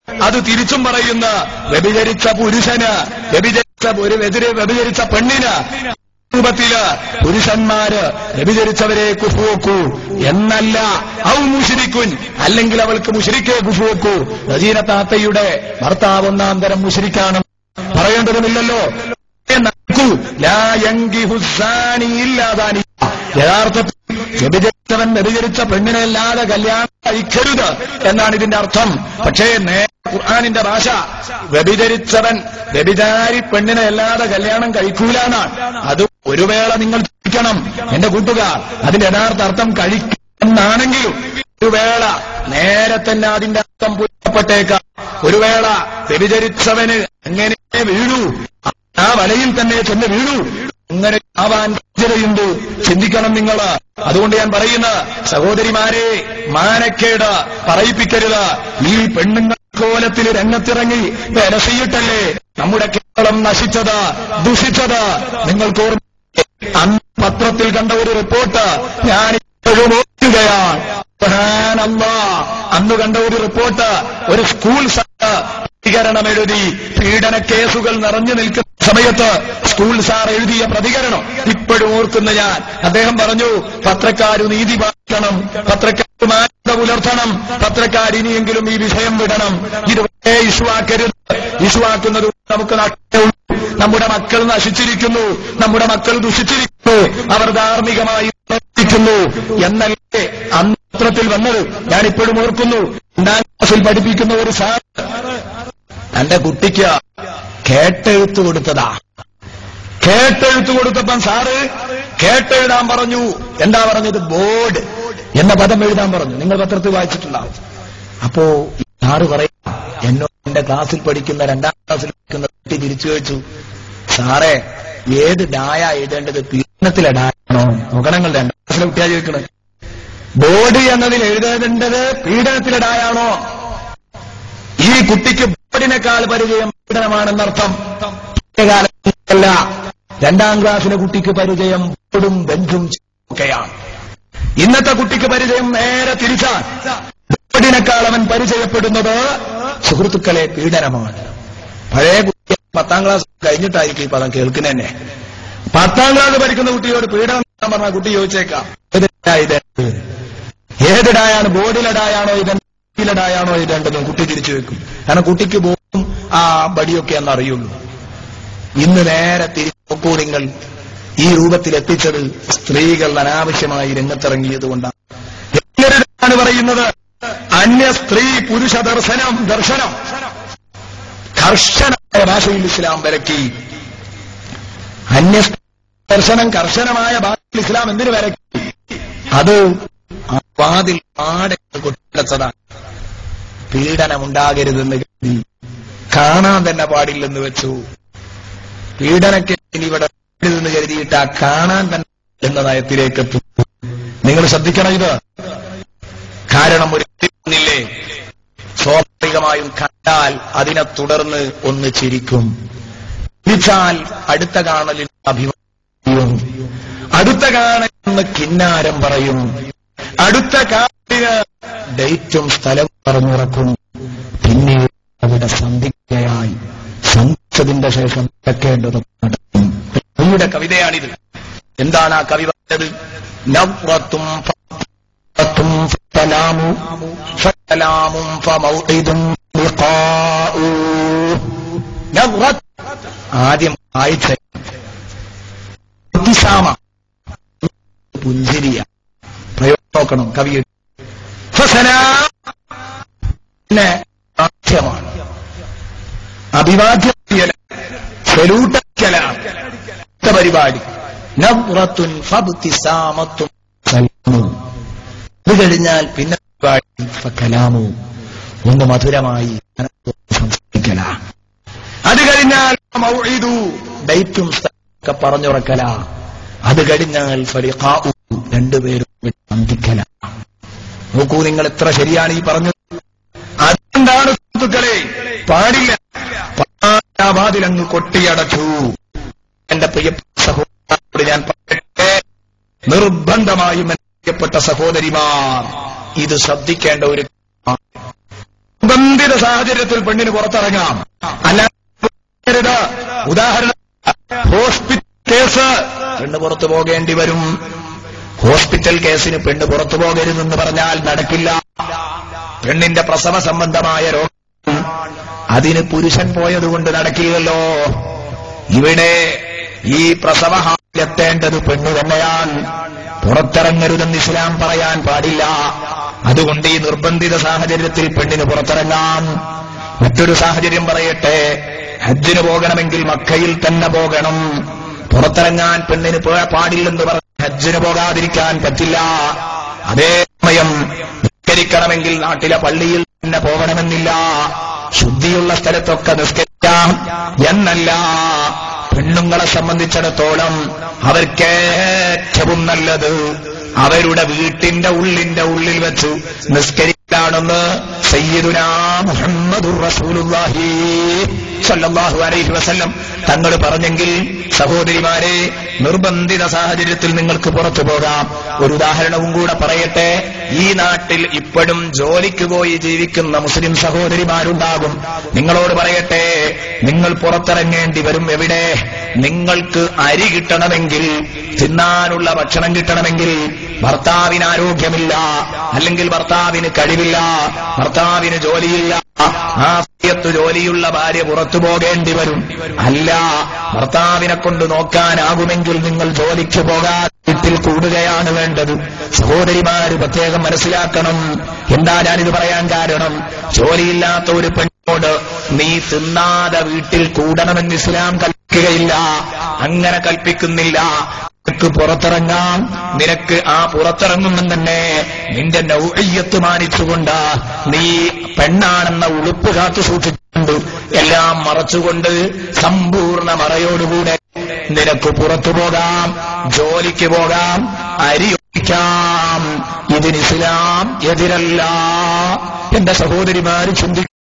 അത് തിരിച്ചും പറയുന്ന വ്യഭിചരിച്ച പുരുഷന്, വ്യഭിചരിച്ച പെണ്ണിന് രൂപത്തില് പുരുഷന്മാര് വ്യഭിചരിച്ചവരെ കുഫുവെക്കൂ എന്നല്ല. ഔ മുശ്രിക്കുൻ, അല്ലെങ്കിൽ അവൾക്ക് മുശ്രിക്കേ കുഫുവെക്കൂ. റജീന താത്തയുടെ ഭർത്താവ് ഒന്നാം തരം മുശ്രിക്കാണ്, പറയേണ്ടതുമില്ലല്ലോ. യഥാർത്ഥത്തിൽ വ്യഭിചരിച്ച പെണ്ണിനെ അല്ലാതെ കല്യാണം കഴിക്കരുത് എന്നാണ് ഇതിന്റെ അർത്ഥം. പക്ഷേ ഖുർആനിന്റെ ഭാഷ വ്യഭിചാരി പെണ്ണിനെ അല്ലാതെ കല്യാണം കഴിക്കൂലെന്നാണ്. അത് ഒരു വേള നിങ്ങൾ ചിന്തിക്കണം എന്റെ കൂട്ടുകാർ. അതിന്റെ യഥാർത്ഥ അർത്ഥം കഴിക്കുമെന്നാണെങ്കിലും ഒരു വേള നേരെ തന്നെ അതിന്റെ അർത്ഥം പുറപ്പെട്ടേക്കാം. ഒരു വേള വ്യഭിചരിച്ചവന് എങ്ങനെ വീഴൂ, ആ വലയിൽ തന്നെ ചെന്ന് വീഴൂ, അങ്ങനെ ആവാൻ സാധ്യതയുണ്ട്. ചിന്തിക്കണം നിങ്ങൾ. അതുകൊണ്ട് ഞാൻ പറയുന്ന സഹോദരിമാരെ, മാനക്കേട് പറയിപ്പിക്കരുത്. ഈ പെണ്ണുങ്ങൾ കോലത്തിൽ രംഗത്തിറങ്ങി വിലസിയിട്ടല്ലേ നമ്മുടെ കേരളം നശിച്ചത്, ദുഷിച്ചത്. നിങ്ങൾക്ക് ഓർമ്മ, അന്ന് പത്രത്തിൽ കണ്ട ഒരു റിപ്പോർട്ട് ഞാൻ ഇപ്പോഴും ഓർക്കുകയാണ്. അന്ന് കണ്ട ഒരു റിപ്പോർട്ട്, ഒരു സ്കൂൾ പ്രതികരണം എഴുതി. പീഡന കേസുകൾ നിറഞ്ഞു നിൽക്കുന്ന സമയത്ത് സ്കൂൾ സാർ എഴുതിയ പ്രതികരണം ഇപ്പോഴും ഓർക്കുന്ന ഞാൻ. അദ്ദേഹം പറഞ്ഞു, പത്രക്കാര് നീതി പാലിക്കണം, പത്രക്കാർ മാന്യത പുലർത്തണം, പത്രക്കാർ ഇനിയെങ്കിലും ഈ വിഷയം വിടണം. ഇതുവരെ ഇഷ്യൂവാക്കരുത്. ഇഷ്യൂവാക്കുന്നത് നമുക്ക് നഷ്ടമുള്ളൂ. നമ്മുടെ മക്കൾ നശിച്ചിരിക്കുന്നു, നമ്മുടെ മക്കൾ ദുഷിച്ചിരിക്കുന്നു, അവർ ധാർമ്മികമായി പ്രവർത്തിക്കുന്നു എന്നല്ലേ അന്ന് പത്രത്തിൽ വന്നത്. ഞാനിപ്പോഴും ഓർക്കുന്നു. 2ാം ക്ലാസ്സിൽ പഠിപ്പിക്കുന്ന ഒരു സാർ എന്റെ കുട്ടിക്ക് കേട്ടെഴുത്ത് കൊടുത്തതാ. കേട്ടെഴുത്ത് കൊടുത്തപ്പം സാറ് കേട്ടെഴുതാൻ പറഞ്ഞു. എന്താ പറഞ്ഞത്? ബോർഡ് എന്ന പദം എഴുതാൻ പറഞ്ഞു. നിങ്ങൾ പത്രത്തിൽ വായിച്ചിട്ടുണ്ടാവും. അപ്പോ സാറ് പറയാ, എന്നോട് എന്റെ ക്ലാസ്സിൽ പഠിക്കുന്ന 2ാം ക്ലാസ്സിൽ പഠിക്കുന്ന കുട്ടി തിരിച്ചു ചോദിച്ചു, സാറേ ഏത് ഡായ എഴുതേണ്ടത്, പീഡനത്തിലെ ഡായാണോ? നോക്കണങ്ങൾ 2ാം ക്ലാസ്സിലെ കുട്ടിയാ ചോദിക്കണത്. ബോർഡ് എന്നതിൽ എഴുതേണ്ടത് പീഡനത്തിലെ ഡായാണോ? ഈ കുട്ടിക്ക് ബോർഡിനേക്കാൾ പരിചയം പീഡനമാണെന്നർത്ഥം. കാലത്തല്ല, 2ാം ക്ലാസ്സിലെ കുട്ടിക്ക് പരിചയം ബോർഡും ബെഞ്ചും ഒക്കെയാണ്. ഇന്നത്തെ കുട്ടിക്ക് പരിചയം നേരെ തിരിച്ചാണ്. ബോർഡിനേക്കാൾ അവൻ പരിചയപ്പെടുന്നത് സുഹൃത്തുക്കളെ പീഡനമാണ്. പഴയ കുട്ടി 10ാം ക്ലാസ് കഴിഞ്ഞിട്ടായിരിക്കും ഈ പദം കേൾക്കുന്നതന്നെ. 10ാം ക്ലാസ് പഠിക്കുന്ന കുട്ടിയോട് പീഡനം പറഞ്ഞ കുട്ടി ചോദിച്ചേക്കാം, ഏതിടായാണ്, ബോർഡിലിടായാണോ ഇതിലിടായാണോ ഇടേണ്ടതും കുട്ടി തിരിച്ചു വെക്കും. കാരണം കുട്ടിക്ക് ബോർഡും ആ ബടിയൊക്കെ എന്നറിയുള്ളൂ. ഇന്ന് നേരെ തിരിച്ചു നോക്കൂ നിങ്ങൾ. ഈ രൂപത്തിൽ എത്തിച്ചത് സ്ത്രീകൾ അനാവശ്യമായി രംഗത്തിറങ്ങിയത് കൊണ്ടാണ്. എല്ലാവരുമാണ് പറയുന്നത് അന്യ സ്ത്രീ പുരുഷ ദർശനം കർശനമായ ഭാഷയിൽ ഇസ്ലാം വിലക്കി. അന്യ ദർശനം കർശനമായ ഭാഷയിൽ ഇസ്ലാം എന്തിനു വിലക്കി? അത് വാതിൽ ആടെ കൊട്ടിടച്ചതാണ്. പീഡനമുണ്ടാകരുതെന്ന് കരുതി കാണാൻ തന്നെ പാടില്ലെന്ന് വെച്ചു. പീഡനക്കേസിന് ഇവിടെ എന്ന് കരുതിയിട്ട് ആ കാണാൻ തന്നെ എന്ന നയത്തിലേക്ക് എത്തും. നിങ്ങൾ ശ്രദ്ധിക്കണം ഇത്. കാരണം ഒരു ില്ലേ സ്വാഭാവികമായും കണ്ടാൽ അതിനെ തുടർന്ന് ഒന്ന് ചിരിക്കും. ചിരിച്ചാൽ അടുത്ത കാണലിൽ അഭിമാനിയും, അടുത്ത കാണലിന് കിന്നാരം പറയും, അടുത്ത കാണലിന് ഡേറ്റും സ്ഥലവും പറഞ്ഞുറക്കും. പിന്നീട് അവിടെ സന്ധിക്കുകയായി സന്ധിച്ചതിന്റെ ശേഷം നടക്കേണ്ടത് നടക്കും. കവിയുടെ കവിതയാണിത്. എന്താണ് ആ കവി പറഞ്ഞത്? നവ്റത്തും ആദ്യം ആഴ്ച പുഞ്ചിരിയ പ്രയോഗം നോക്കണം കവി. പിന്നെ ആദ്യമാണ് അഭിവാദ്യം ചെലൂട്ടലാണ് പരിപാടി. നവ്റത്തുൻ ഫബ്തിസാമത്തുൻ സലാമു. ഇത് കഴിഞ്ഞാൽ പിന്നെ കലാമു, ഒന്ന് മധുരമായി സംസാരിക്കല. അത് കഴിഞ്ഞാൽ മൗഇദു, ഡേറ്റും ഒക്കെ പറഞ്ഞുറക്കല. അത് കഴിഞ്ഞാൽ ഫലിഖാഉ, രണ്ടുപേരും സന്ധിക്കല. നോക്കൂ നിങ്ങൾ, എത്ര ശരിയാണ് ഈ പറഞ്ഞത്. അതുകൊണ്ടാണ് സുഹൃത്തുക്കളെ പാടില്ല. വാതിലങ്ങ് കൊട്ടിയടച്ചു. എന്റെ പ്രിയപ്പെട്ട സഹോദരനോട് ഞാൻ പറയട്ടെ, നിർബന്ധമായും പ്രിയപ്പെട്ട സഹോദരിമാർ ഇത് ശ്രദ്ധിക്കേണ്ട ഒരു നിർബന്ധിത സാഹചര്യത്തിൽ പെണ്ണിന് പുറത്തിറങ്ങാം. അല്ലാതെ ഉദാഹരണം ഹോസ്പിറ്റൽ കേസ്, പെണ്ണ് പുറത്തു പോകേണ്ടി വരും. ഹോസ്പിറ്റൽ കേസിന് പെണ്ണ് പുറത്തു പോകരുതെന്ന് പറഞ്ഞാൽ നടക്കില്ല. പെണ്ണിന്റെ പ്രസവ സംബന്ധമായ രോഗം, അതിന് പുരുഷൻ പോയതുകൊണ്ട് നടക്കില്ലല്ലോ. ഇവിടെ ഈ പ്രസവഹാലെത്തേണ്ടത് പെണ്ണ് തന്നെയാണ്. പുറത്തിറങ്ങരുതെന്ന് ഇസ്ലാം പറയാൻ പാടില്ല. അതുകൊണ്ട് ഈ നിർബന്ധിത സാഹചര്യത്തിൽ പെണ്ണിന് പുറത്തിറങ്ങാം. മറ്റൊരു സാഹചര്യം പറയട്ടെ, ഹജ്ജിന് പോകണമെങ്കിൽ മക്കയിൽ തന്നെ പോകണം. പുറത്തിറങ്ങാൻ പെണ്ണിന് പാടില്ലെന്ന് പറഞ്ഞ് ഹജ്ജിന് പോകാതിരിക്കാൻ പറ്റില്ല. അതേസമയം നിസ്കരിക്കണമെങ്കിൽ നാട്ടിലെ പള്ളിയിൽ തന്നെ പോകണമെന്നില്ല. ശുദ്ധിയുള്ള സ്ഥലത്തൊക്കെ നിസ്കരിക്കാം എന്നല്ല. പെണ്ണുങ്ങളെ സംബന്ധിച്ചിടത്തോളം അവർക്ക് ഏറ്റവും നല്ലത് അവരുടെ വീട്ടിന്റെ ഉള്ളിൽ വെച്ച് നിസ്കരിക്കാണെന്ന് സയ്യിദുനാ മുഹമ്മദുർ റസൂലുള്ളാഹി സ്വല്ലല്ലാഹു അലൈഹി വസല്ലം തങ്ങൾ പറഞ്ഞെങ്കിൽ, സഹോദരിമാരെ, നിർബന്ധിത സാഹചര്യത്തിൽ നിങ്ങൾക്ക് പുറത്തു പോകാം. ഒരു ഉദാഹരണവും കൂടെ പറയട്ടെ. ഈ നാട്ടിൽ ഇപ്പോഴും ജോലിക്ക് പോയി ജീവിക്കുന്ന മുസ്ലിം സഹോദരിമാരുണ്ടാകും. നിങ്ങളോട് പറയട്ടെ, നിങ്ങൾ പുറത്തിറങ്ങേണ്ടി വരും. എവിടെ? നിങ്ങൾക്ക് അരി കിട്ടണമെങ്കിൽ, തിന്നാനുള്ള ഭക്ഷണം കിട്ടണമെങ്കിൽ, ഭർത്താവിന് ആരോഗ്യമില്ല, അല്ലെങ്കിൽ ഭർത്താവിന് കഴിവില്ല, ഭർത്താവിന് ജോലിയില്ല, ആ സമയത്ത് ജോലിയുള്ള ഭാര്യ പുറത്തു പോകേണ്ടി വരും. അല്ല, ഭർത്താവിനെ കൊണ്ട് നോക്കാനാകുമെങ്കിൽ നിങ്ങൾ ജോലിക്ക് പോകാൻ വീട്ടിൽ കൂടുകയാണ് വേണ്ടത്. സഹോദരിമാര് പ്രത്യേകം മനസ്സിലാക്കണം. എന്താ ഞാനിത് പറയാൻ കാരണം? ജോലിയില്ലാത്ത ഒരു പെണ്ണോട് നീ തിന്നാതെ വീട്ടിൽ കൂടണമെന്ന് ഇസ്ലാം കൽപ്പിക്കുകയില്ല. അങ്ങനെ കൽപ്പിക്കുന്നില്ല. നിനക്ക് പുറത്തിറങ്ങാം. നിനക്ക് ആ പുറത്തിറങ്ങുമ്പോൾ തന്നെ നിന്റെ നൗഇയ്യത്ത് മാനിച്ചുകൊണ്ട്, നീ പെണ്ണാണെന്ന ഉളുപ്പ് കാത്തു സൂക്ഷിച്ചുകൊണ്ട്, എല്ലാം മറച്ചുകൊണ്ട് സമ്പൂർണ്ണ മറയോടുകൂടെ നിനക്ക് പുറത്തു പോകാം, ജോലിക്ക് പോകാം, അരി ഒഴിക്കാം. ഇതിന് ഇസ്ലാം എതിരല്ല. എന്റെ സഹോദരിമാര് ചിന്തിക്കും.